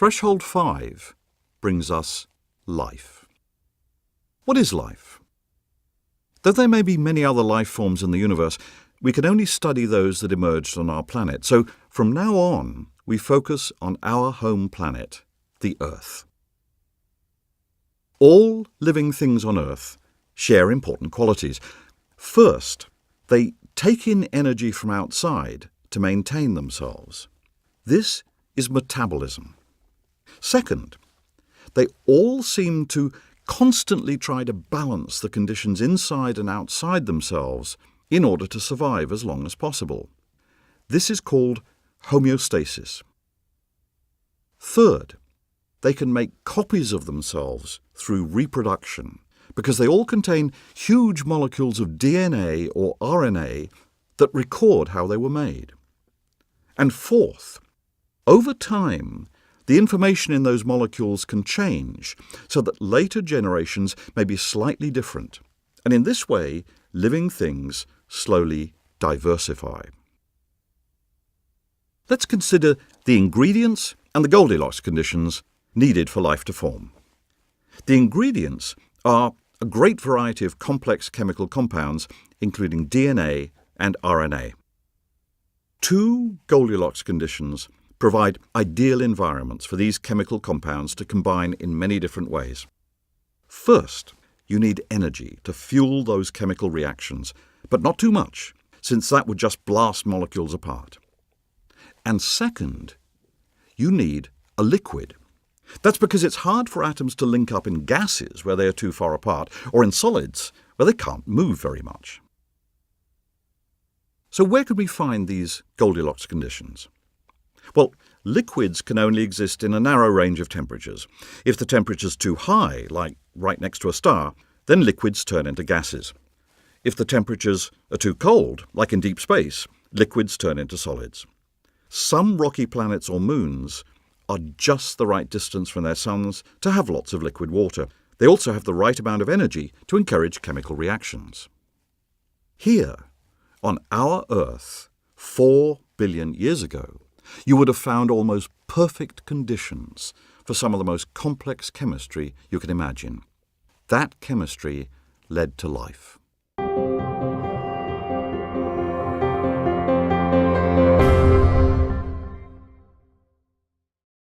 Threshold 5 brings us life. What is life? Though there may be many other life forms in the universe, we can only study those that emerged on our planet. So from now on, we focus on our home planet, the Earth. All living things on Earth share important qualities. First, they take in energy from outside to maintain themselves. This is metabolism. Second, they all seem to constantly try to balance the conditions inside and outside themselves in order to survive as long as possible. This is called homeostasis. Third, they can make copies of themselves through reproduction because they all contain huge molecules of DNA or RNA that record how they were made. And fourth, over time, the information in those molecules can change so that later generations may be slightly different, and in this way, living things slowly diversify. Let's consider the ingredients and the Goldilocks conditions needed for life to form. The ingredients are a great variety of complex chemical compounds, including DNA and RNA. 2 Goldilocks conditions provide ideal environments for these chemical compounds to combine in many different ways. First, you need energy to fuel those chemical reactions, but not too much, since that would just blast molecules apart. And second, you need a liquid. That's because it's hard for atoms to link up in gases where they are too far apart, or in solids where they can't move very much. So where could we find these Goldilocks conditions? Well, liquids can only exist in a narrow range of temperatures. If the temperature's too high, like right next to a star, then liquids turn into gases. If the temperatures are too cold, like in deep space, liquids turn into solids. Some rocky planets or moons are just the right distance from their suns to have lots of liquid water. They also have the right amount of energy to encourage chemical reactions. Here, on our Earth, 4 billion years ago, you would have found almost perfect conditions for some of the most complex chemistry you can imagine. That chemistry led to life.